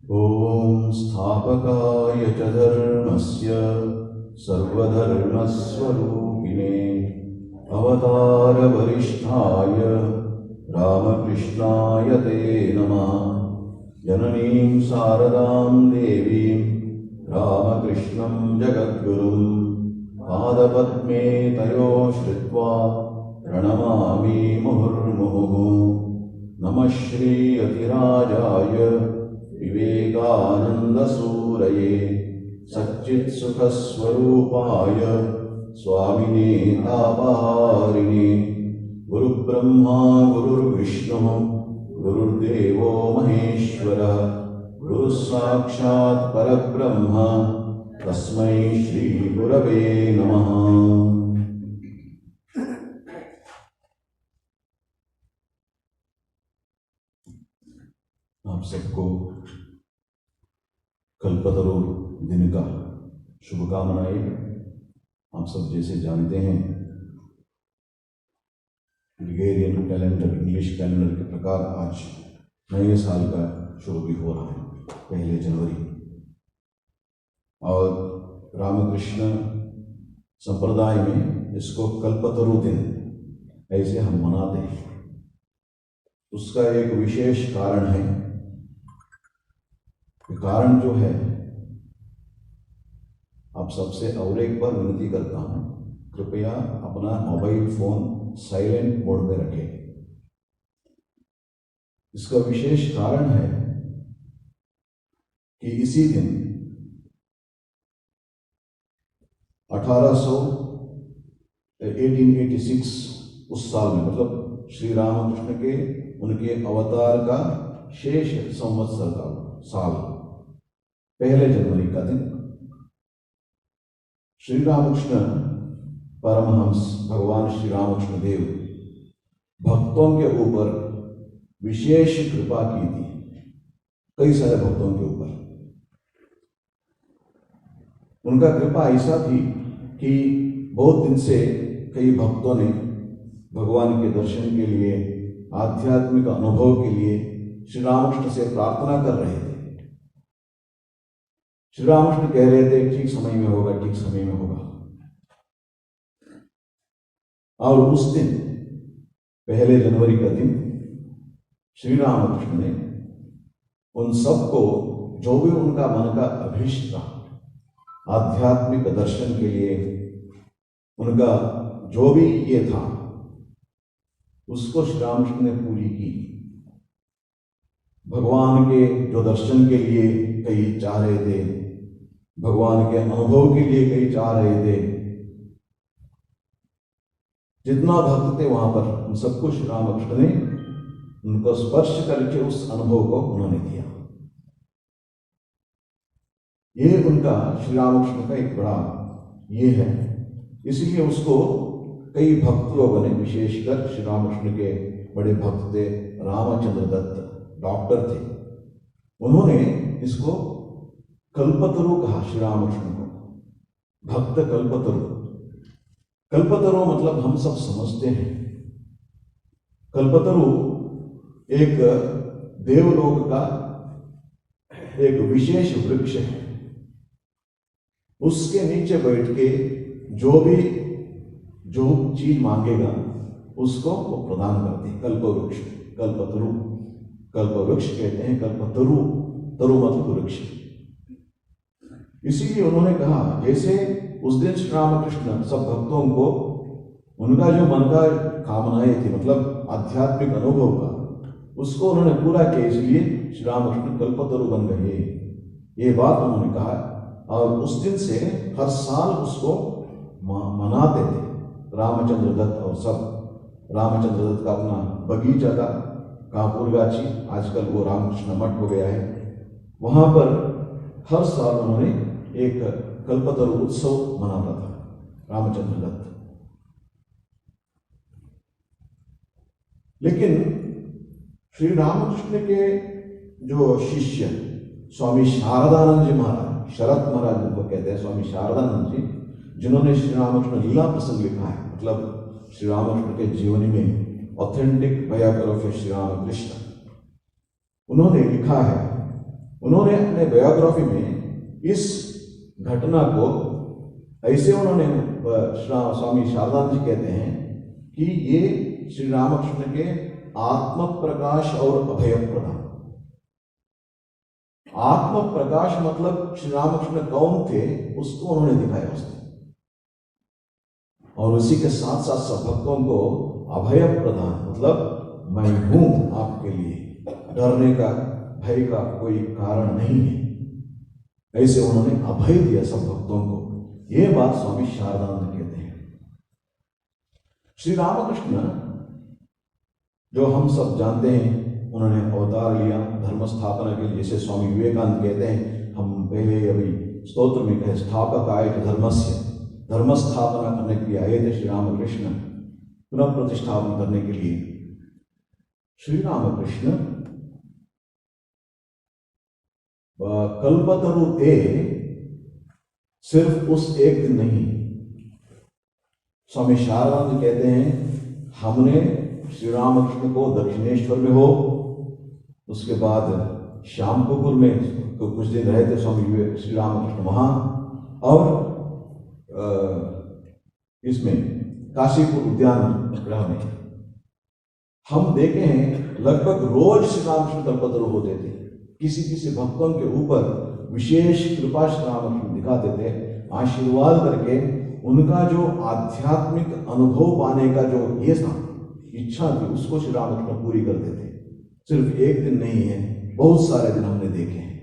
ॐ स्थापकाय च धर्मस्य सर्वधर्मस्वरूपिणे अवतारवरिष्ठाय रामकृष्णाय ते नमः। जननीं शारदां देवीं रामकृष्णं जगद्गुरुं पादपद्मे तयो श्रित्वा प्रणमामि मुहुर्मुहुः। नमः श्री अतिराजाय विवेकानन्दसूरये सच्चित्सुखस्वरूपाय स्वामिने तापहारिणे। गुरुब्रह्मा गुरुर्विष्णुः गुरुर्देवो महेश्वरः गुरुस्साक्षात् परब्रह्म तस्मै श्री गुरवे नमः। आप सबको कल्पतरु दिन का शुभकामनाएं। आप सब जैसे जानते हैं ग्रेगोरियन कैलेंडर इंग्लिश कैलेंडर के प्रकार आज नए साल का शुरू भी हो रहा है 1 जनवरी, और रामकृष्ण संप्रदाय में इसको कल्पतरु दिन ऐसे हम मनाते हैं। उसका एक विशेष कारण है। कारण जो है, आप सबसे और एक बार विनती करता हूं, कृपया अपना मोबाइल फोन साइलेंट मोड में रखें। इसका विशेष कारण है कि इसी दिन 1886 उस साल में, मतलब श्री रामकृष्ण के उनके अवतार का शेष संवत्सर का साल 1 जनवरी का दिन श्री रामकृष्ण परमहंस भगवान श्री रामकृष्ण देव भक्तों के ऊपर विशेष कृपा की थी। कई सारे भक्तों के ऊपर उनका कृपा ऐसा थी कि बहुत दिन से कई भक्तों ने भगवान के दर्शन के लिए, आध्यात्मिक अनुभव के लिए श्री रामकृष्ण से प्रार्थना कर रहे थे। श्री रामकृष्ण कह रहे थे ठीक समय में होगा, ठीक समय में होगा। और उस दिन 1 जनवरी का दिन श्री रामकृष्ण ने उन सबको जो भी उनका मन का अभीष्ट था, आध्यात्मिक दर्शन के लिए उनका जो भी ये था, उसको श्री रामकृष्ण ने पूरी की। भगवान के जो दर्शन के लिए कई चाह रहे थे, भगवान के अनुभव के लिए कई चाह रहे थे, जितना भक्त थे वहां पर उन सबको श्री रामकृष्ण ने उनको स्पर्श करके उस अनुभव को उन्होंने दिया। ये उनका श्री रामकृष्ण का एक बड़ा ये है। इसलिए उसको कई भक्त लोगों ने, विशेषकर श्री रामकृष्ण के बड़े भक्त थे रामचंद्र दत्त, डॉक्टर थे, उन्होंने इसको कल्पतरु कहा। श्री रामकृष्ण को भक्त कल्पतरु। कल्पतरु मतलब हम सब समझते हैं, कल्पतरु एक देवलोक का एक विशेष वृक्ष है। उसके नीचे बैठ के जो चीज मांगेगा उसको वो प्रदान करते हैं। कल्पवृक्ष, कल्पतरु, कल्पवृक्ष कहते हैं, कल्पतरु, तरु मतलब वृक्ष। इसीलिए उन्होंने कहा, जैसे उस दिन श्री रामकृष्ण सब भक्तों को उनका जो मन का कामनाएं थी, मतलब आध्यात्मिक अनुभव का, उसको उन्होंने पूरा किया। इसलिए श्री रामकृष्ण कल्पतरु बन गए, ये बात उन्होंने कहा। और उस दिन से हर साल उसको मनाते थे। रामचंद्र दत्त और सब, रामचंद्र दत्त का अपना बगीचा था कापुरगाछी, आजकल वो रामकृष्ण मठ हो गया है। वहां पर हर साल उन्होंने एक कल्पतरु उत्सव मनाता था रामचंद्र दत्त। लेकिन श्री रामकृष्ण के जो शिष्य स्वामी शारदानंद जी महाराज, शरद महाराज जिनको कहते हैं, स्वामी शारदानंद जी, जिन्होंने श्री रामकृष्ण लीला प्रसंग लिखा है, मतलब श्री रामकृष्ण के जीवनी में ऑथेंटिक बायोग्राफी श्री रामकृष्ण, उन्होंने लिखा है उन्होंने अपने बायोग्राफी में इस घटना को ऐसे उन्होंने स्वामी शारदानंद जी कहते हैं कि ये श्री रामकृष्ण के आत्म प्रकाश और अभय प्रदान। आत्म प्रकाश मतलब श्री रामकृष्ण कौन थे उसको उन्होंने दिखाया उसने, और उसी के साथ साथ सब भक्तों को अभय प्रदान मतलब मैं हूं आपके लिए, डरने का भय का कोई कारण नहीं है, ऐसे उन्होंने अभय दिया सब भक्तों को। यह बात स्वामी शारदानंद कहते हैं। श्री रामकृष्ण जो हम सब जानते हैं, उन्होंने अवतार लिया धर्म स्थापना के लिए। जैसे स्वामी विवेकानंद कहते हैं, हम पहले अभी स्तोत्र में कहे स्थापक आए थे धर्मस्य, धर्म स्थापना करने के लिए आए थे श्री रामकृष्ण, पुनः प्रतिष्ठापन करने के लिए। श्री रामकृष्ण कल्पतरु थे सिर्फ उस एक दिन नहीं। स्वामी शारदानंद कहते हैं, हमने श्री रामकृष्ण को दक्षिणेश्वर में हो, उसके बाद श्यामपुकुर में कुछ दिन रहे थे स्वामी श्री रामकृष्ण वहां, और इसमें काशीपुर उद्यान गृह में हम देखे हैं लगभग रोज श्री रामकृष्ण कल्पतरु होते थे। किसी किसी भक्तों के ऊपर विशेष कृपा श्री रामकृष्ण दिखाते थे, आशीर्वाद करके उनका जो आध्यात्मिक अनुभव पाने का जो ये था इच्छा थी उसको श्री रामकृष्ण पूरी करते थे। सिर्फ एक दिन नहीं है, बहुत सारे दिन हमने देखे हैं।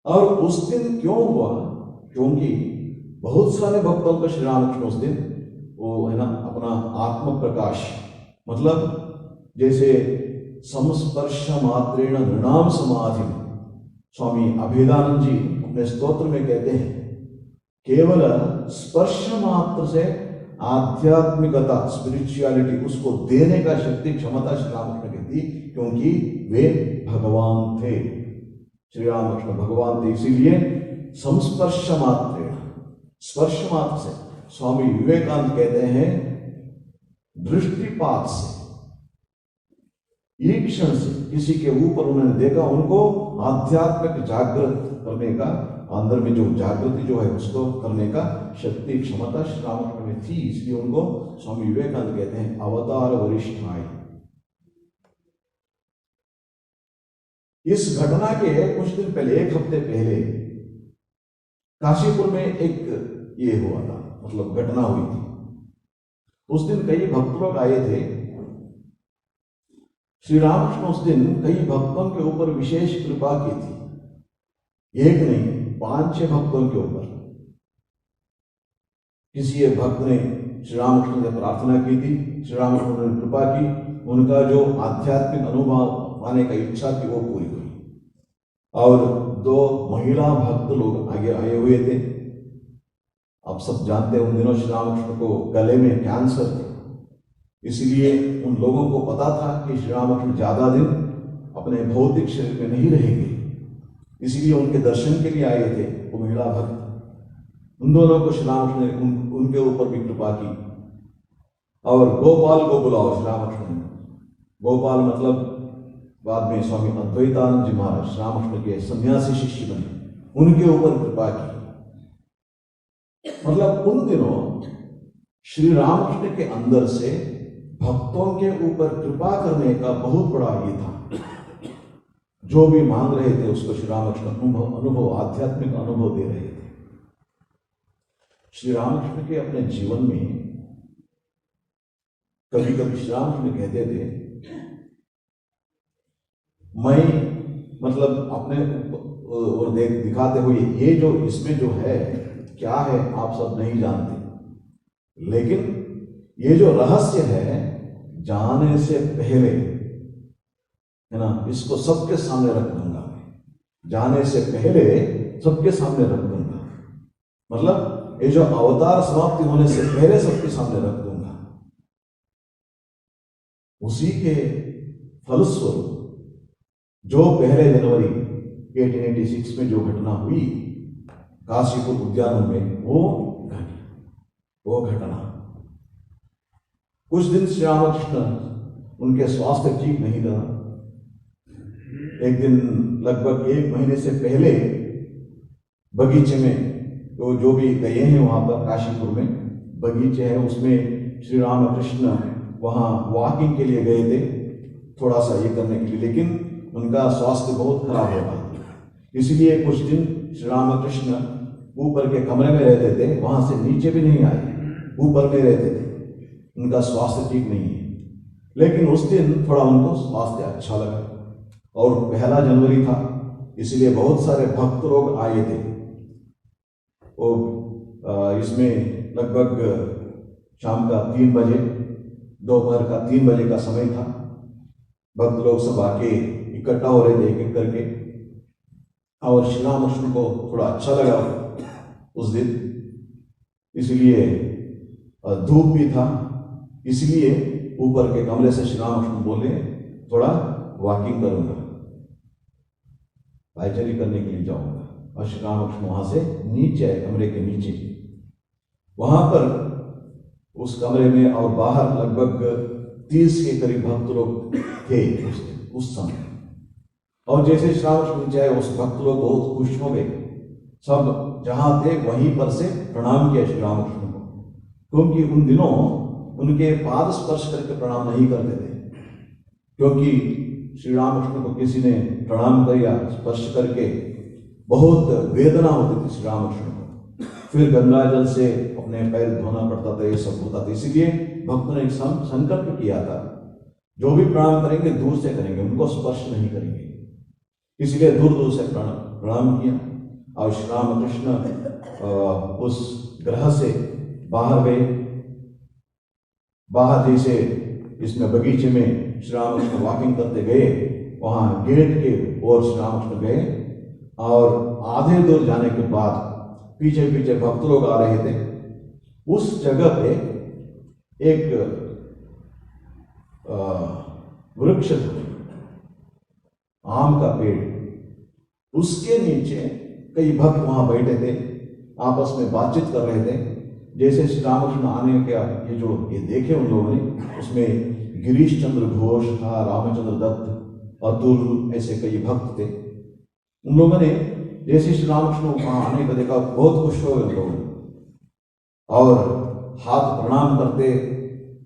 और उस दिन क्यों हुआ? क्योंकि बहुत सारे भक्तों का श्री रामकृष्ण उस दिन वो है ना अपना आत्म प्रकाश मतलब जैसे संस्पर्श मात्रेण नृणाम समाधि, स्वामी अभेदानंद जी अपने स्तोत्र में कहते हैं, केवल स्पर्श मात्र से आध्यात्मिकता स्पिरिचुअलिटी उसको देने का शक्ति क्षमता श्री रामकृष्ण की थी, क्योंकि वे भगवान थे। श्री रामकृष्ण भगवान थे, इसीलिए संस्पर्श मात्र स्पर्श मात्र से। स्वामी विवेकानंद कहते हैं दृष्टिपात से, एक क्षण से किसी के ऊपर उन्होंने देखा, उनको आध्यात्मिक जागृत करने का, अंदर में जो जागृति जो है उसको करने का शक्ति क्षमता श्री रामकृष्ण में थी। इसलिए उनको स्वामी विवेकानंद कहते हैं अवतार वरिष्ठाय। इस घटना के कुछ दिन पहले, एक हफ्ते पहले काशीपुर में एक ये हुआ था, मतलब घटना हुई थी। उस दिन कई भक्त लोग आए थे। श्री रामकृष्ण उस दिन कई भक्तों के ऊपर विशेष कृपा की थी, एक नहीं 5-6 भक्तों के ऊपर। किसी एक भक्त ने श्री रामकृष्ण से प्रार्थना की थी, श्री रामकृष्ण ने कृपा की, उनका जो आध्यात्मिक अनुभव पाने का इच्छा थी वो पूरी हुई। और 2 महिला भक्त लोग आगे आए हुए थे। आप सब जानते हैं उन दिनों श्री रामकृष्ण को गले में कैंसर थे, इसलिए उन लोगों को पता था कि श्री रामकृष्ण ज्यादा दिन अपने भौतिक शरीर में नहीं रहेंगे, इसलिए उनके दर्शन के लिए आए थे वो महिला भक्त। उन दोनों को श्री रामकृष्ण ने उनके ऊपर भी कृपा की। और गोपाल को बुलाओ श्री रामकृष्ण ने। गोपाल मतलब बाद में स्वामी अद्वैतानंद जी महाराज श्री रामकृष्ण के सन्यासी शिष्य बने, उनके ऊपर कृपा की। मतलब उन दिनों श्री रामकृष्ण के अंदर से भक्तों के ऊपर कृपा करने का बहुत बड़ा ये था। जो भी मांग रहे थे उसको श्री रामकृष्ण अनुभव आध्यात्मिक अनुभव दे रहे थे। श्री रामकृष्ण के अपने जीवन में कभी कभी श्री रामकृष्ण कहते थे, मैं मतलब अपने और दिखाते हुए ये जो इसमें जो है क्या है आप सब नहीं जानते, लेकिन ये जो रहस्य है जाने से पहले है ना, इसको सबके सामने रख दूंगा मैं, जाने से पहले सबके सामने रख दूंगा। मतलब ये जो अवतार समाप्ति होने से पहले सबके सामने रख दूंगा। उसी के फलस्वरूप जो 1 जनवरी 1886 में जो घटना हुई काशीपुर उद्यान में, वो घटना कुछ दिन श्री रामकृष्ण उनके स्वास्थ्य ठीक नहीं रहा। एक दिन लगभग 1 महीने से पहले बगीचे में, तो जो भी गए हैं वहाँ पर काशीपुर में बगीचे है, उसमें श्री रामकृष्ण वहाँ वॉकिंग के लिए गए थे, थोड़ा सा ये करने के लिए, लेकिन उनका स्वास्थ्य बहुत खराब हो रहा था। इसलिए कुछ दिन श्री रामकृष्ण ऊपर के कमरे में रहते थे, वहाँ से नीचे भी नहीं आए, ऊपर में रहते थे। उनका स्वास्थ्य ठीक नहीं है, लेकिन उस दिन थोड़ा उनको स्वास्थ्य अच्छा लगा और 1 जनवरी था, इसलिए बहुत सारे भक्त लोग आए थे। और इसमें लगभग शाम का 3 बजे, दोपहर का 3 बजे का समय था। भक्त लोग सब आके इकट्ठा हो रहे थे एक एक करके, और श्री रामकृष्ण को थोड़ा अच्छा लगा उस दिन, इसलिए धूप भी था, इसलिए ऊपर के कमरे से श्री रामकृष्ण बोले थोड़ा वॉकिंग करूंगा, पायचरी करने के लिए जाऊंगा। और श्री रामकृष्ण वहां से नीचे आए, कमरे के नीचे। वहां पर उस कमरे में और बाहर लगभग 30 के करीब भक्त लोग थे उस समय। और जैसे श्री रामकृष्ण नीचे आए, उस भक्त लोग बहुत खुश हो गए, सब जहां थे वहीं पर से प्रणाम किया श्री रामकृष्ण को, क्योंकि उन दिनों उनके पाद स्पर्श करके प्रणाम नहीं करते थे, क्योंकि श्री रामकृष्ण को किसी ने प्रणाम किया स्पर्श करके बहुत वेदना होती थी श्री रामकृष्ण को, फिर गंगा जल से अपने पैर धोना पड़ता था, ये सब होता था। इसीलिए भक्तों ने एक संकल्प किया था, जो भी प्रणाम करेंगे दूर से करेंगे, उनको स्पर्श नहीं करेंगे। इसलिए दूर दूर से प्रणाम किया। और श्री रामकृष्ण उस ग्रह से बाहर गए। बाहर जैसे इसमें बगीचे में श्री रामकृष्ण वॉकिंग करते गए, वहां गेट के ओर श्री रामकृष्ण गए, और आधे दूर जाने के बाद पीछे पीछे भक्त लोग आ रहे थे। उस जगह पे एक वृक्ष था, आम का पेड़, उसके नीचे कई भक्त वहां बैठे थे, आपस में बातचीत कर रहे थे। जैसे श्री रामकृष्ण आने का ये देखे उन लोगों ने, उसमें गिरीश चंद्र घोष था, रामचंद्र दत्त, अतुल, ऐसे कई भक्त थे। उन लोगों ने जैसे श्री रामकृष्ण वहां आने का देखा, बहुत खुश हो गए उन लोग, और हाथ प्रणाम करते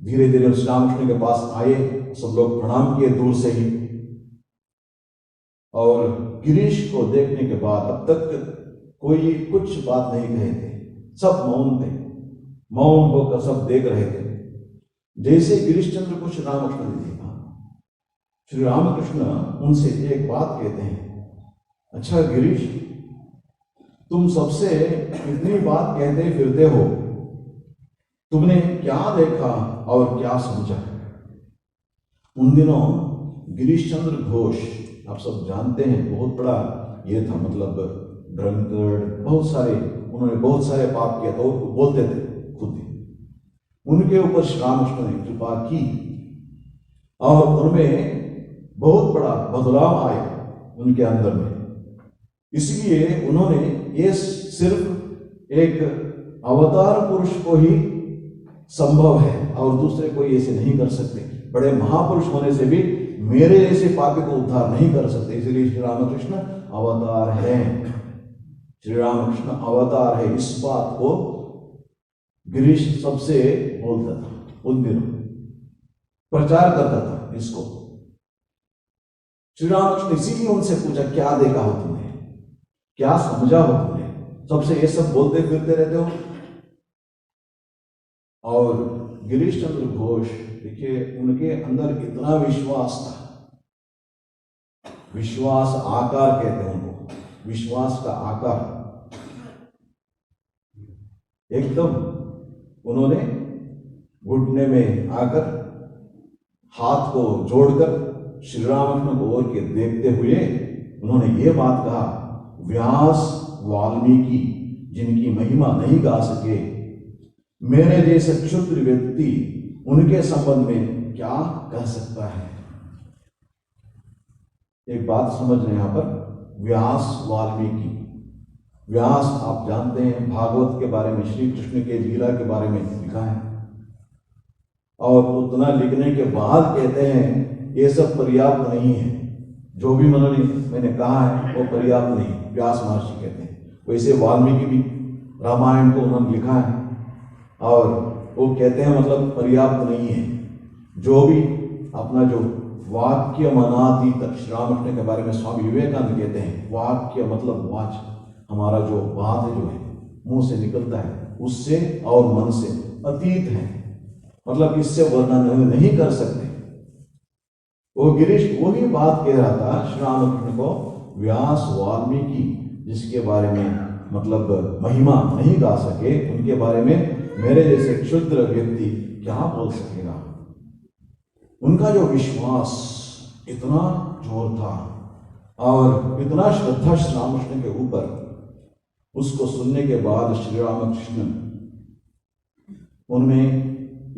धीरे धीरे श्री रामकृष्ण के पास आए। सब लोग प्रणाम किए दूर से ही, और गिरीश को देखने के बाद अब तक कोई कुछ बात नहीं कहे थे, सब मौन थे, मौन होकर सब देख रहे थे। जैसे गिरीश चंद्र को श्री रामकृष्ण ने देखा, श्री रामकृष्ण उनसे एक बात कहते हैं, अच्छा गिरीश, तुम सबसे इतनी बात कहते फिरते हो, तुमने क्या देखा और क्या समझा? उन दिनों गिरीश चंद्र घोष, आप सब जानते हैं, बहुत बड़ा ये था, मतलब ड्रंकर्ड, बहुत सारे, उन्होंने बहुत सारे पाप किया, तो बोलते थे खुद ही। उनके ऊपर श्री रामकृष्ण ने कृपा की और उनमें बहुत बड़ा बदलाव आया उनके अंदर में। इसलिए उन्होंने ये सिर्फ एक अवतार पुरुष को ही संभव है और दूसरे कोई ऐसे नहीं कर सकते। बड़े महापुरुष होने से भी मेरे जैसे पापी को उद्धार नहीं कर सकते। इसलिए श्री रामकृष्ण अवतार है, श्री रामकृष्ण अवतार है। इस बात को गिरीश सबसे बोलता था, उन दिनों प्रचार करता था इसको। श्री रामकृष्ण इसीलिए उनसे पूछा, क्या देखा हो तुमने, क्या समझा हो तुमने, सबसे ये सब बोलते फिरते रहते हो। और गिरीश चंद्र घोष, देखिए उनके अंदर इतना विश्वास था, विश्वास आकार कहते हैं उनको, विश्वास का आकार। एकदम उन्होंने घुटने में आकर हाथ को जोड़कर श्री रामकृष्ण को ओर के देखते हुए उन्होंने ये बात कहा, व्यास वाल्मीकि जिनकी महिमा नहीं गा सके, मेरे जैसे क्षुद्र व्यक्ति उनके संबंध में क्या कह सकता है। एक बात समझ लें यहां पर, व्यास वाल्मीकि। व्यास आप जानते हैं भागवत के बारे में, श्री कृष्ण के लीला के बारे में लिखा है, और उतना लिखने के बाद कहते हैं ये सब पर्याप्त नहीं है, जो भी मैंने कहा है वो पर्याप्त नहीं, व्यास महर्षि कहते हैं। वैसे वाल्मीकि भी रामायण को उन्होंने लिखा है और वो कहते हैं मतलब पर्याप्त नहीं है। जो भी अपना जो वाक्य मनाती तक, श्री रामकृष्ण के बारे में स्वामी विवेकानंद कहते हैं वाक्य मतलब वाच, हमारा जो बात जो है मुंह से निकलता है उससे और मन से अतीत है, मतलब इससे वर्णन नहीं कर सकते। वो गिरीश वही बात कह रहा था श्री रामकृष्ण को, व्यास वाल्मीकि जिसके बारे में मतलब महिमा नहीं गा सके, उनके बारे में मेरे जैसे क्षुद्र व्यक्ति क्या बोल सकेगा। उनका जो विश्वास इतना जोर था और इतना श्रद्धा श्री रामकृष्ण के ऊपर, उसको सुनने के बाद श्री रामकृष्ण उनमें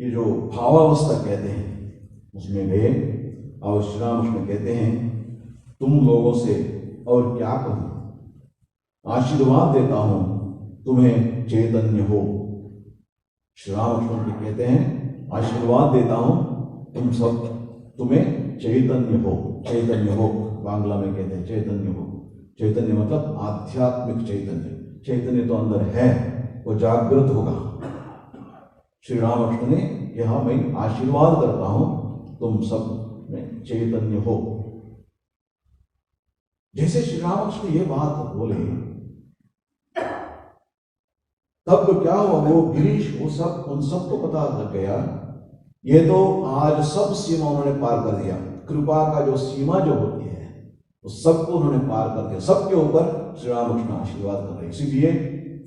ये जो भावावस्था कहते हैं उसमें गए और श्री रामकृष्ण कहते हैं तुम लोगों से और क्या कहूं, आशीर्वाद देता हूं तुम्हें चैतन्य हो। श्री रामकृष्ण कहते हैं आशीर्वाद देता हूं तुम सब तुम्हें चैतन्य हो। चैतन्य हो बांग्ला में कहते हैं चैतन्य हो। चैतन्य मतलब आध्यात्मिक चैतन्य। चैतन्य तो अंदर है, वो जागृत होगा। श्री रामकृष्ण ने कहा मैं आशीर्वाद करता हूं तुम सब में चैतन्य हो। जैसे श्री रामकृष्ण ये बात बोले तब तो क्या हुआ, वो गिरीश वो सब उन सबको पता लग गया ये तो आज सब सीमा उन्होंने पार कर दिया। कृपा का जो सीमा जो होती है उस सबको उन्होंने पार कर दिया। सबके ऊपर श्री रामकृष्ण आशीर्वाद कर रहे, इसीलिए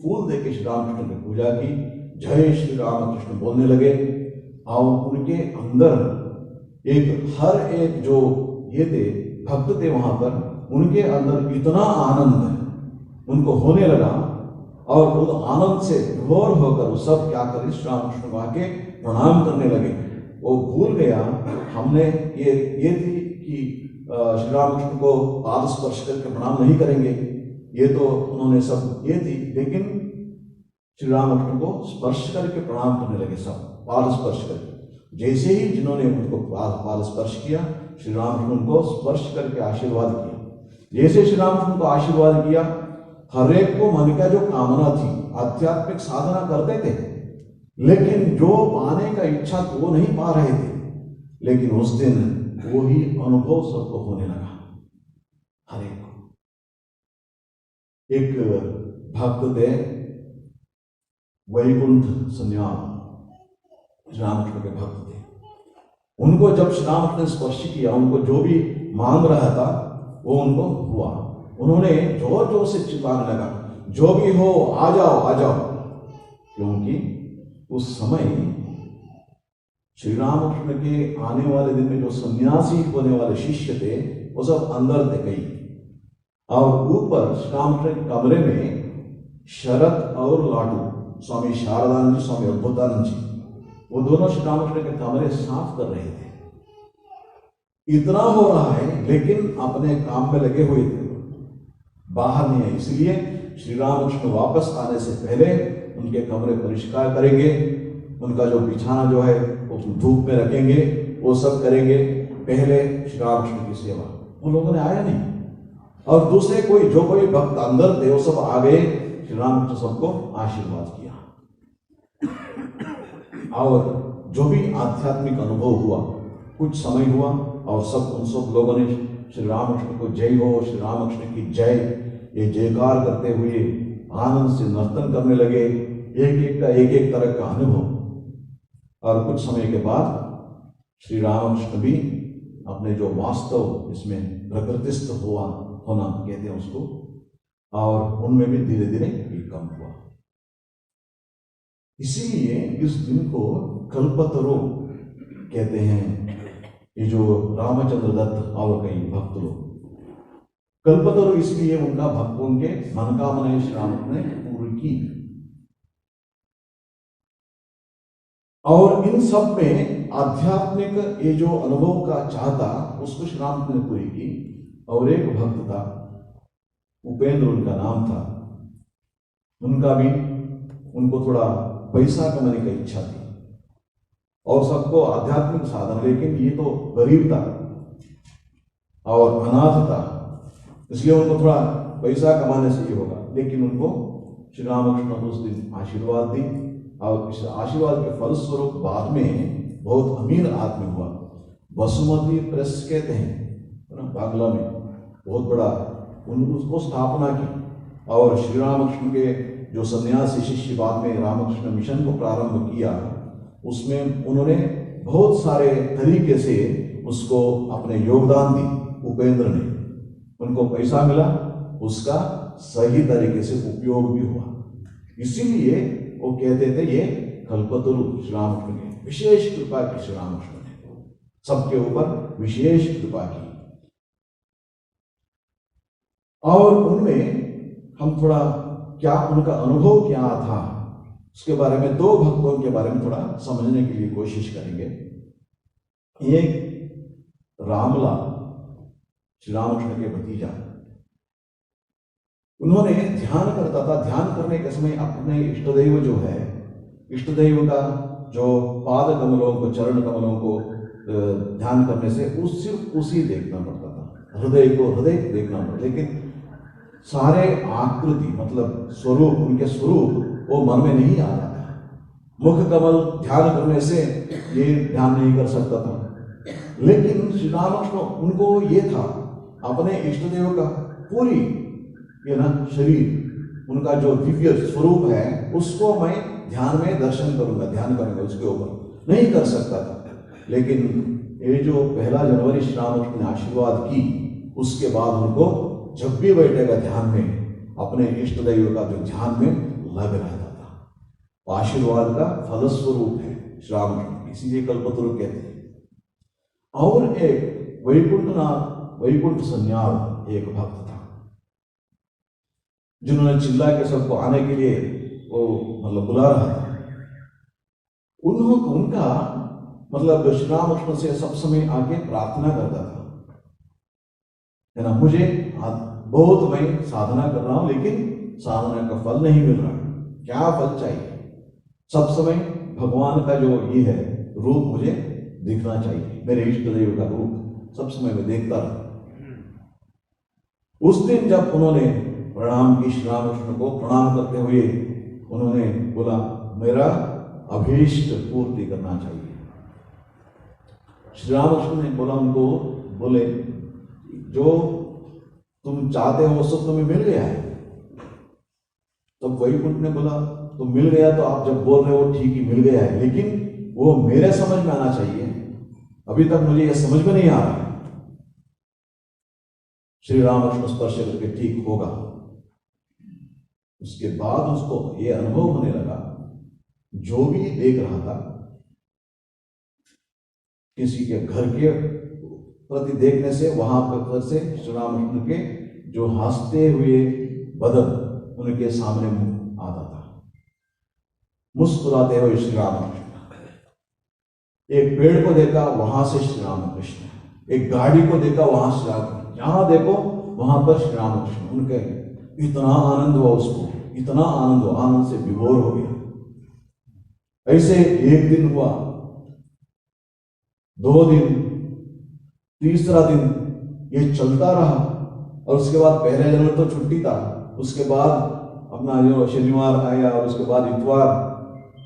फूल देके श्री रामकृष्ण की पूजा की, जय श्री रामकृष्ण बोलने लगे। और उनके अंदर एक हर एक जो ये थे भक्त थे वहां पर, उनके अंदर इतना आनंद उनको होने लगा और उस आनंद से विभोर होकर वो सब क्या करे श्री रामकृष्ण को आके प्रणाम करने लगे। वो भूल गया हमने ये थी कि श्री रामकृष्ण को पाद स्पर्श करके प्रणाम नहीं करेंगे, ये तो उन्होंने सब ये थी, लेकिन श्री रामकृष्ण को स्पर्श करके प्रणाम करने लगे सब, पाद स्पर्श करके। जैसे ही जिन्होंने उनको पाद स्पर्श किया, श्री रामकृष्ण उनको स्पर्श करके आशीर्वाद किया। जैसे श्री रामकृष्ण को आशीर्वाद किया, हर एक को मन का जो कामना थी, आध्यात्मिक साधना करते थे लेकिन जो पाने का इच्छा थी वो नहीं पा रहे थे, लेकिन उस दिन वो ही अनुभव सबको होने लगा। हर एक को एक भक्त थे वैकुंठ सन्याल, रामकृष्ण के भक्त थे। उनको जब श्री रामकृष्ण ने स्पर्श किया, उनको जो भी मांग रहा था वो उनको हुआ। उन्होंने जोर जोर से चिल्लाने लगा, जो भी हो आ जाओ आ जाओ, क्योंकि उस समय श्री रामकृष्ण के आने वाले दिन में जो सन्यासी होने वाले शिष्य थे वो सब अंदर थे कई, और ऊपर श्री रामकृष्ण के कमरे में शरद और लाडू, स्वामी शारदानंद जी, स्वामी अद्भुतानंद जी, वो दोनों श्री रामकृष्ण के कमरे साफ कर रहे थे। इतना हो रहा है लेकिन अपने काम में लगे हुए थे, बाहर नहीं आए। इसलिए श्री रामकृष्ण वापस आने से पहले उनके कमरे परिष्कार करेंगे, उनका जो बिछाना जो है वो धूप में रखेंगे, वो सब करेंगे। पहले श्री रामकृष्ण की सेवा, उन लोगों ने आया नहीं, और दूसरे कोई जो कोई भक्त अंदर थे वो सब आ गए, श्री रामकृष्ण सबको आशीर्वाद किया। और जो भी आध्यात्मिक अनुभव हुआ, कुछ समय हुआ और उन सब लोगों ने श्री रामकृष्ण को जय हो, श्री रामकृष्ण की जय, ये जयकार करते हुए आनंद से नर्तन करने लगे, एक एक तरह का अनुभव। और कुछ समय के बाद श्री रामकृष्ण भी अपने जो वास्तव इसमें प्रकृतिस्थ होना कहते हैं उसको, और उनमें भी धीरे धीरे कम हुआ। इसीलिए इस दिन को कल्पतरु कहते हैं। ये जो रामचंद्र दत्त और कई भक्त लोग कल्पतरु, इसलिए उनका भक्तों के मनोकामनाएं श्री रामकृष्ण ने पूरी की। और इन सब में आध्यात्मिक ये जो अनुभव का चाहता उसको श्री रामकृष्ण ने पूरी की। और एक भक्त था, उपेंद्र उनका नाम था, उनका भी उनको थोड़ा पैसा कमाने की इच्छा थी और सबको आध्यात्मिक साधन, लेकिन ये तो गरीब था। और अनाथ था, इसलिए उनको थोड़ा पैसा कमाने से ये होगा। लेकिन उनको श्री रामकृष्ण उस दिन आशीर्वाद दी और इस आशीर्वाद के फलस्वरूप बाद में बहुत अमीर आदमी हुआ। वसुमती प्रेस कहते हैं है ना, बांग्ला में बहुत बड़ा उसको स्थापना की। और श्री रामकृष्ण के जो सन्यासी शिष्य बाद में रामकृष्ण मिशन को प्रारंभ किया, उसमें उन्होंने बहुत सारे तरीके से उसको अपने योगदान दी। उपेंद्र ने, उनको पैसा मिला, उसका सही तरीके से उपयोग भी हुआ। इसीलिए वो कहते थे ये कल्पतरु श्री रामकृष्ण ने विशेष कृपा की, श्री रामकृष्ण ने सबके ऊपर विशेष कृपा की। और उनमें हम थोड़ा क्या उनका अनुभव क्या था उसके बारे में, दो भक्तों के बारे में थोड़ा समझने के लिए कोशिश करेंगे। एक रामलाल श्री रामकृष्ण के भतीजा, उन्होंने ध्यान करता था। ध्यान करने के समय अपने इष्टदेव जो है, इष्टदेव का जो पाद कमलों को, चरण कमलों को ध्यान करने से सिर्फ उसी देखना पड़ता था, हृदय को हृदय देखना पड़ता। लेकिन सारे आकृति मतलब स्वरूप, उनके स्वरूप वो मन में नहीं आ रहा था। मुख कमल ध्यान करने से ये ध्यान नहीं कर सकता था। लेकिन श्री रामकृष्ण उनको ये था, अपने इष्टदेव का पूरी ये ना शरीर, उनका जो दिव्य स्वरूप है उसको मैं ध्यान में दर्शन करूंगा, ध्यान करूंगा, उसके ऊपर नहीं कर सकता था। लेकिन ये जो 1 जनवरी श्री रामकृष्ण ने आशीर्वाद की, उसके बाद उनको जब भी बैठेगा ध्यान में, अपने इष्ट देव का जो ध्यान में लग रहता था। आशीर्वाद का फलस्वरूप है श्री रामकृष्ण, इसीलिए कल्पतरु कहते हैं। और एक वैकुंठ सन्याल एक भक्त था, जिन्होंने चिल्ला के सबको आने के लिए वो मतलब बुला रहा था। उनका मतलब श्री रामकृष्ण से सब समय आके प्रार्थना करता था, है ना, मुझे बहुत मैं साधना कर रहा हूं लेकिन साधना का फल नहीं मिल रहा, क्या फल चाहिए? सब समय भगवान का जो ये है रूप मुझे दिखना चाहिए, मेरे इष्ट देव का रूप सब समय मैं देखता रहा। उस दिन जब उन्होंने प्रणाम की, श्री रामकृष्ण को प्रणाम करते हुए उन्होंने बोला, मेरा अभीष्ट पूर्ति करना चाहिए। श्री रामकृष्ण ने बोला उनको, बोले जो तुम चाहते हो वो सब तुम्हें मिल गया है। तो वैकुंठ ने बोला तो मिल गया, तो आप जब बोल रहे हो ठीक ही मिल गया है, लेकिन वो मेरे समझ में आना चाहिए, अभी तक मुझे यह समझ में नहीं आ रहा है। श्री रामकृष्ण स्पर्श करके ठीक होगा। उसके बाद उसको ये अनुभव होने लगा, जो भी देख रहा था किसी के घर के प्रति देखने से, वहां पर से श्री रामकृष्ण के जो हंसते हुए बदन उनके सामने आता था, मुस्कुराते हुए श्री रामकृष्ण। एक पेड़ को देखा, वहां से श्री रामकृष्ण, एक गाड़ी को देखा, वहां श्री रामकृष्ण, जहां देखो वहां पर श्री रामकृष्ण। उनके इतना आनंद हुआ उसको, इतना आनंद हुआ, आनंद से विभोर हो गया। ऐसे एक दिन हुआ, 2 दिन, तीसरा दिन ये चलता रहा। और उसके बाद 1 जनवरी तो छुट्टी था, उसके बाद अपना जो शनिवार आया, और उसके बाद इतवार,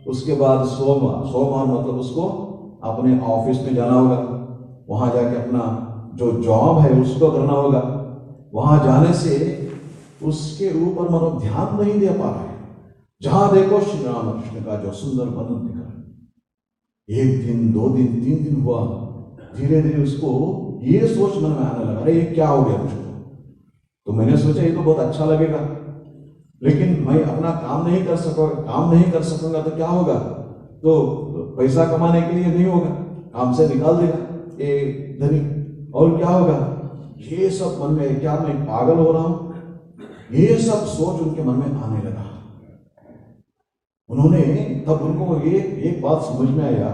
उसके बाद सोमवार मतलब उसको अपने ऑफिस में जाना होगा, वहां जाके अपना जो जॉब है उसको करना होगा। वहां जाने से उसके ऊपर मतलब ध्यान नहीं दे पा रहा है। जहां देखो श्री रामकृष्ण का जो सुंदर बदन दिख रहा है। 1 दिन, 2 दिन, 3 दिन हुआ, धीरे धीरे उसको ये सोच मन में आने लगा, अरे ये क्या हो गया मुझको। तो मैंने सोचा ये तो बहुत अच्छा लगेगा, लेकिन मैं अपना काम नहीं कर सकूंगा तो क्या होगा? तो पैसा कमाने के लिए नहीं होगा, काम से निकाल देगा ये धनी, और क्या होगा? ये सब मन में, क्या मैं पागल हो रहा हूं? ये सब सोच उनके मन में आने लगा। उन्होंने तब उनको एक बात समझ में आया,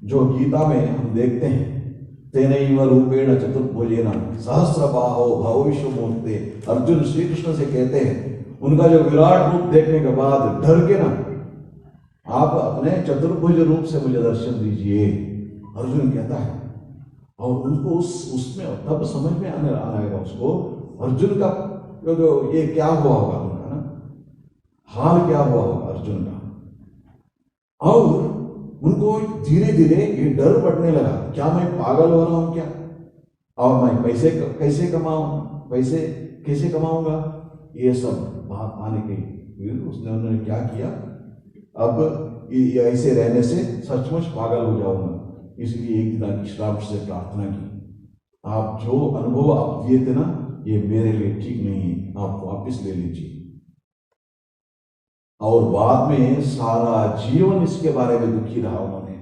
जो गीता में हम देखते हैं, तेनैव रूपेण चतुर्भुजेन सहस्रबाहो भविष्यमूर्ते। अर्जुन श्री कृष्ण से कहते हैं, उनका जो विराट रूप देखने के बाद डर के ना, आप अपने चतुर्भुज रूप से मुझे दर्शन दीजिए। अर्जुन कहता है, और उनको उसमें तब समझ में आने आएगा उसको अर्जुन का जो ये क्या हुआ होगा उनका ना, हाल क्या हुआ होगा अर्जुन का। और उनको धीरे धीरे ये डर बढ़ने लगा, क्या मैं पागल हो रहा हूं क्या, और मैं पैसे कैसे कमाऊं, पैसे कैसे कमाऊंगा, ये सब बात आने के उसने उन्होंने क्या किया, अब ऐसे रहने से सचमुच पागल हो जाऊंगा। इसलिए एक दिन श्राप से प्रार्थना की, आप जो अनुभव आप दिए थे ना ये मेरे लिए ठीक नहीं है, आप वापस ले लीजिए। और बाद में सारा जीवन इसके बारे में दुखी रहा उन्होंने।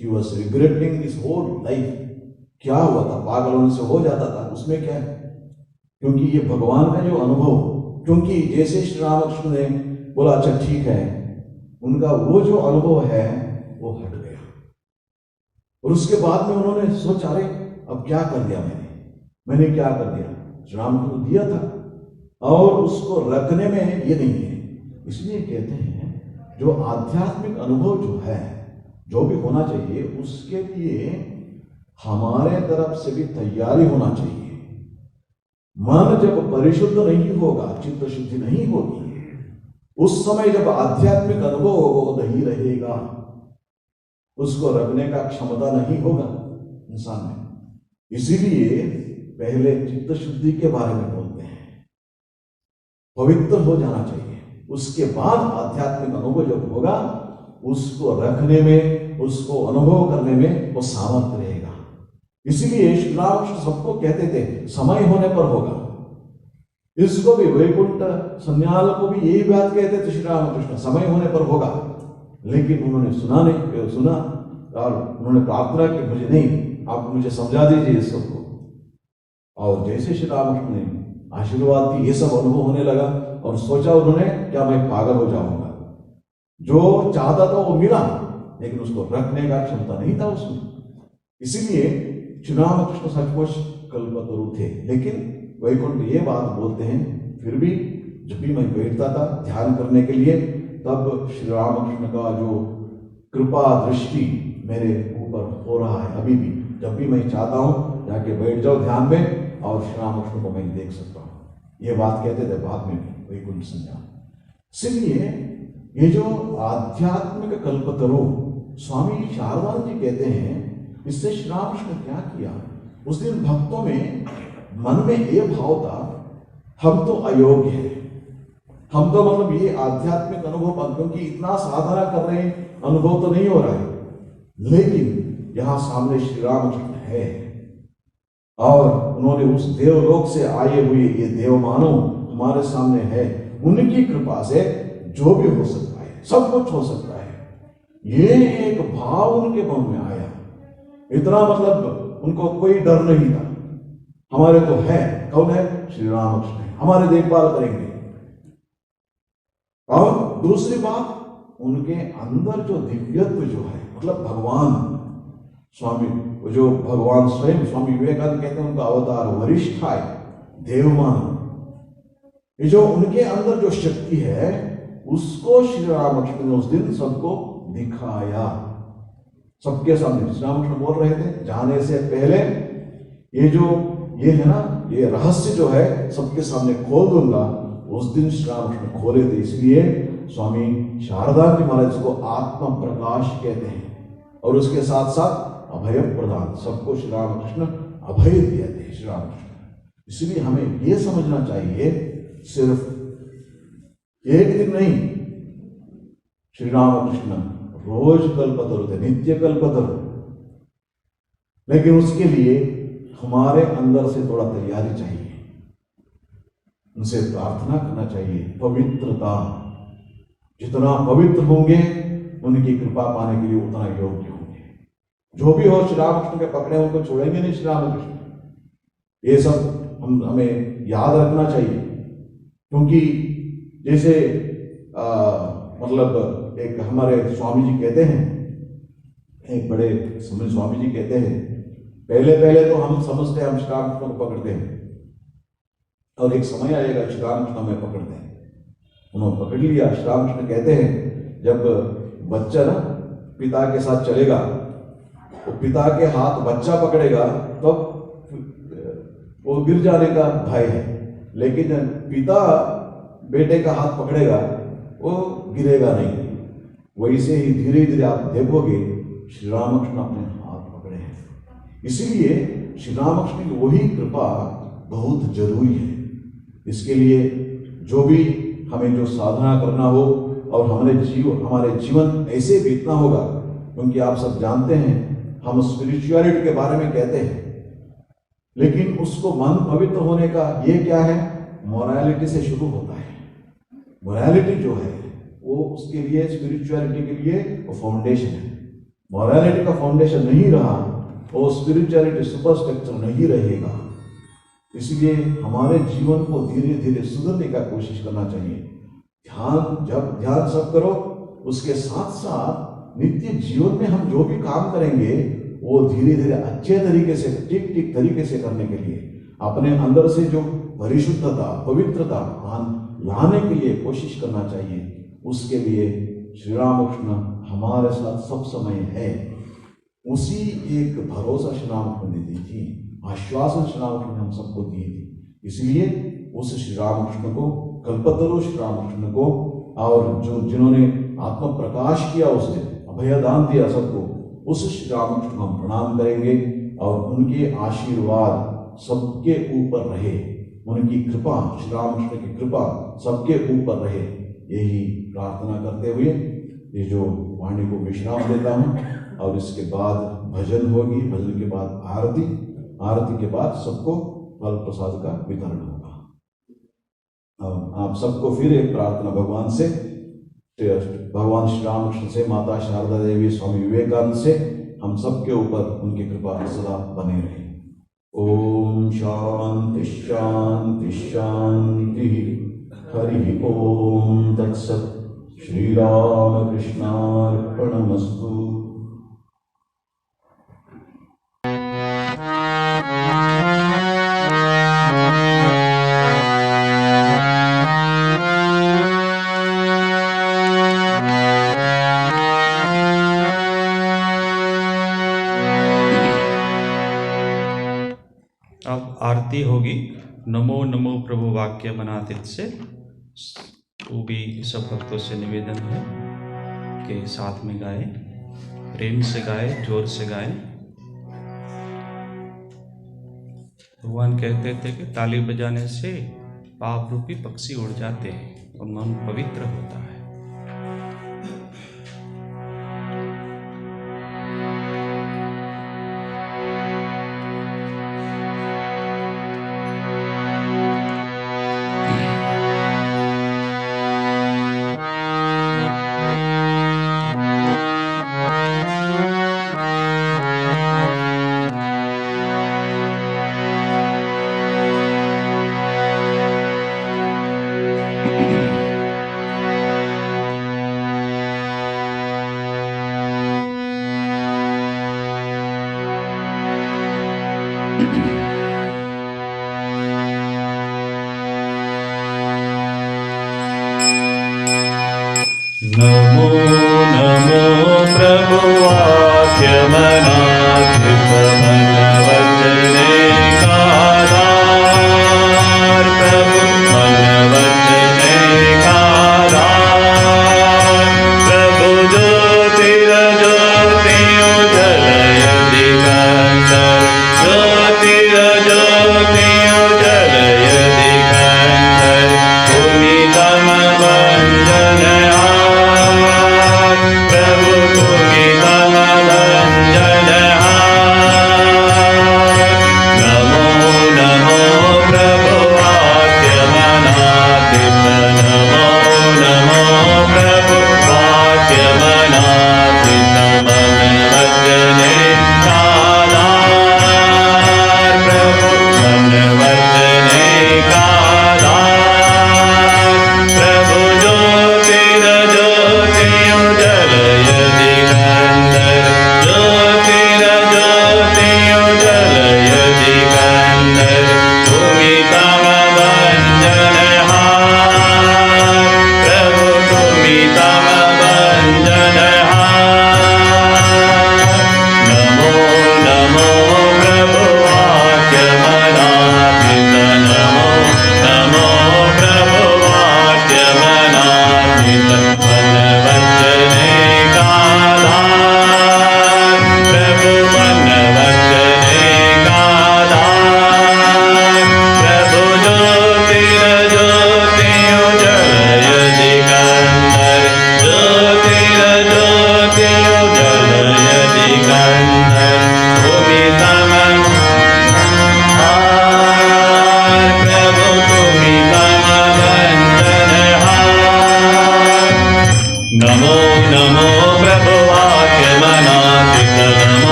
He was regretting his whole life। क्या हुआ था, पागल होने से हो जाता था, उसमें क्या है, क्योंकि ये भगवान का जो अनुभव, क्योंकि जैसे श्री रामकृष्ण ने बोला अच्छा ठीक है, उनका वो जो अनुभव है वो हट गया। और उसके बाद में उन्होंने सोचा अरे अब क्या कर दिया मैंने क्या कर दिया, श्री राम को दिया था और उसको रखने में ये नहीं है। इसलिए कहते हैं जो आध्यात्मिक अनुभव जो है, जो भी होना चाहिए उसके लिए हमारे तरफ से भी तैयारी होना चाहिए। मन जब परिशुद्ध नहीं होगा, चित्त शुद्धि नहीं होगी, उस समय जब आध्यात्मिक अनुभव वो नहीं रहेगा, उसको रखने का क्षमता नहीं होगा इंसान में। इसीलिए पहले चित्त शुद्धि के बारे में बोलते हैं, पवित्र हो जाना चाहिए, उसके बाद आध्यात्मिक अनुभव जब होगा उसको रखने में, उसको अनुभव करने में वो सामर्थ्य रहेगा। इसलिए श्री रामकृष्ण सबको कहते थे समय होने पर होगा। इसको भी वैकुंठ सन्याल को भी यही बात कहते थे श्री रामकृष्ण, समय होने पर होगा। लेकिन उन्होंने सुना और उन्होंने प्रार्थना की मुझे नहीं, आप मुझे समझा दीजिए इस सबको। और जैसे श्री रामकृष्ण ने आशीर्वाद दी, ये सब अनुभव होने लगा और सोचा उन्होंने क्या मैं पागल हो जाऊंगा। जो चाहता था वो मिला, लेकिन उसको रखने का क्षमता नहीं था उसमें। इसीलिए श्री रामकृष्ण सचमुच कल्पतरु थे। लेकिन वैकुंठ ये बात बोलते हैं, फिर भी जब भी मैं बैठता था ध्यान करने के लिए, तब श्री रामकृष्ण का जो कृपा दृष्टि मेरे ऊपर हो रहा है अभी भी। जब भी मैं चाहता हूँ जाके बैठ जाओ ध्यान में और श्री रामकृष्ण को मैं देख सकता हूँ। ये बात कहते थे बाद में भी वैकुंठ संज्ञा। इसलिए ये जो आध्यात्मिक कल्पतरु स्वामी शारदानंद जी कहते हैं, इससे श्री रामकृष्ण ने क्या किया, उस दिन भक्तों में मन में ये भाव था हम तो अयोग्य हैं, हम तो मतलब ये आध्यात्मिक अनुभव, क्योंकि इतना साधना कर रहे हैं अनुभव तो नहीं हो रहा है, लेकिन यहां सामने श्री रामकृष्ण है और उन्होंने उस देवलोक से आए हुए ये देव मानव हमारे सामने है। उनकी कृपा से जो भी हो सकता है, सब कुछ हो सकता है, ये एक भाव उनके मन में आया। इतना मतलब उनको कोई डर नहीं था, हमारे तो है, कौन है, श्री रामकृष्ण है, हमारे देखभाल करेंगे। और दूसरी बात, उनके अंदर जो दिव्यत्व जो है, मतलब भगवान स्वामी, जो भगवान स्वयं स्वामी विवेकानंद कहते हैं उनका अवतार वरिष्ठ है, देवमान, ये जो उनके अंदर जो शक्ति है उसको श्री रामकृष्ण ने उस दिन सबको दिखाया, सबके सामने। श्री रामकृष्ण बोल रहे थे जाने से पहले ये है ना, ये रहस्य जो है सबके सामने खोल दूंगा। उस दिन श्री रामकृष्ण खोले थे। इसलिए स्वामी शारदानंद जी महाराज को आत्म प्रकाश कहते हैं और उसके साथ साथ अभय प्रदान, सबको श्री रामकृष्ण अभय दिए थे श्री रामकृष्ण। इसलिए हमें ये समझना चाहिए सिर्फ एक दिन नहीं, श्री रामकृष्ण रोज कल्पतरु थे, नित्य कल्पतरु। लेकिन उसके लिए हमारे अंदर से थोड़ा तैयारी चाहिए, उनसे प्रार्थना करना चाहिए, पवित्रता। जितना पवित्र होंगे उनकी कृपा पाने के लिए उतना योग्य होंगे। जो भी हो श्री रामकृष्ण के पकड़े उनको छोड़ेंगे नहीं श्री रामकृष्ण। ये सब हमें याद रखना चाहिए, क्योंकि जैसे मतलब एक हमारे स्वामी जी कहते हैं, एक बड़े समय स्वामी जी कहते हैं, पहले तो हम समझते हैं हम श्री रामकृष्ण को पकड़ते हैं और एक समय आएगा श्री रामकृष्ण हमें पकड़ते हैं। उन्होंने पकड़ लिया। श्री रामकृष्ण कहते हैं जब बच्चा ना पिता के साथ चलेगा वो पिता के हाथ बच्चा पकड़ेगा तब वो गिर जाने का भय है, लेकिन जब पिता बेटे का हाथ पकड़ेगा वो गिरेगा नहीं। वैसे ही धीरे धीरे आप देखोगे श्री रामकृष्ण अपने हाथ पकड़े हैं। इसीलिए श्री रामकृष्ण की वही कृपा बहुत जरूरी है। इसके लिए जो भी हमें जो साधना करना हो और हमारे जीवन ऐसे बीतना होगा, क्योंकि आप सब जानते हैं हम स्पिरिचुअलिटी के बारे में कहते हैं, लेकिन उसको मन पवित्र होने का ये क्या है, मोरालिटी से शुरू होता है। मोरालिटी जो है वो उसके लिए, स्पिरिचुअलिटी के लिए वो फाउंडेशन है। मोरालिटी का फाउंडेशन नहीं रहा वो स्पिरिचुअलिटी सुपरस्ट्रक्चर नहीं रहेगा। इसलिए हमारे जीवन को धीरे धीरे सुधरने का कोशिश करना चाहिए। जब ध्यान सब करो, उसके साथ साथ नित्य जीवन में हम जो भी काम करेंगे वो धीरे धीरे अच्छे तरीके से, ठीक ठीक तरीके से करने के लिए अपने अंदर से जो परिशुद्धता, पवित्रता लाने के लिए कोशिश करना चाहिए। उसके लिए श्री रामकृष्ण हमारे साथ सब समय है। उसी एक भरोसा श्री रामकृष्ण ने दी थी, आश्वासन श्री रामकृष्ण ने हम सबको दी थी। इसलिए उस श्री रामकृष्ण को, कल्पतरु श्री रामकृष्ण को, और जो जिन्होंने आत्म प्रकाश किया, उसे अभयदान दिया सबको, उस श्री रामकृष्ण को हम प्रणाम करेंगे और उनके आशीर्वाद सबके ऊपर रहे, उनकी कृपा, श्री रामकृष्ण की कृपा सबके ऊपर रहे, यही प्रार्थना करते हुए ये जो वाणी को विश्राम देता हूँ। और इसके बाद भजन होगी, भजन के बाद आरती, आरती के बाद सबको फल प्रसाद का वितरण होगा। आप सबको फिर एक प्रार्थना भगवान से, भगवान श्री रामकृष्ण से, माता शारदा देवी, स्वामी विवेकानंद से हम सबके ऊपर उनकी कृपा सदा बने रहे। ओम शांति शांति शांति। हरि ओम तत्सत्। श्री राम कृष्णार्पणमस्तु। अब आरती होगी नमो नमो प्रभु वाक्य मनातीत से। वो भी सब भक्तों से निवेदन है कि साथ में गाए, प्रेम से गाए, जोर से गाए। भगवान कहते थे कि ताली बजाने से पाप रूपी पक्षी उड़ जाते हैं और मन पवित्र होता है। नमो नमो प्रभु वाक्य मनातीत मन वचने का आधार, प्रभु मन वचने का आधार। प्रभु ज्योतिर्ज्योतियों जलय दिगंतर, ज्योतिर्ज्योतियों जलय दिगंतर। भूमि तम भंजन प्रभु भूमि तम भंजन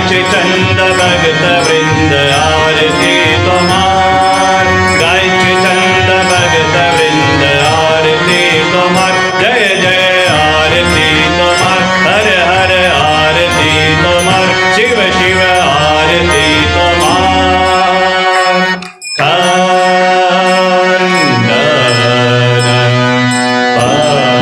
गायत्री चंद भगत वृंद आरती तुम्हार गायत्री चंद भगत वृंद आरती तुम्हार जय जय आरती तुम्हार हर हर आरती तुम्हार शिव शिव आरती तुम्हार खंडन पावन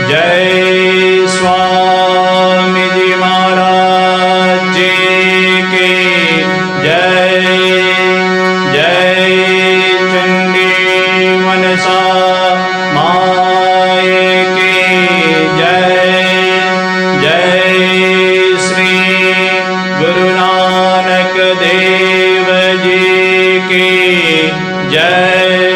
जय स्वामी जी महाराज जी की जय। जय चंडी मनसा माए की जय। जय श्री गुरु नानक देव जी की जय।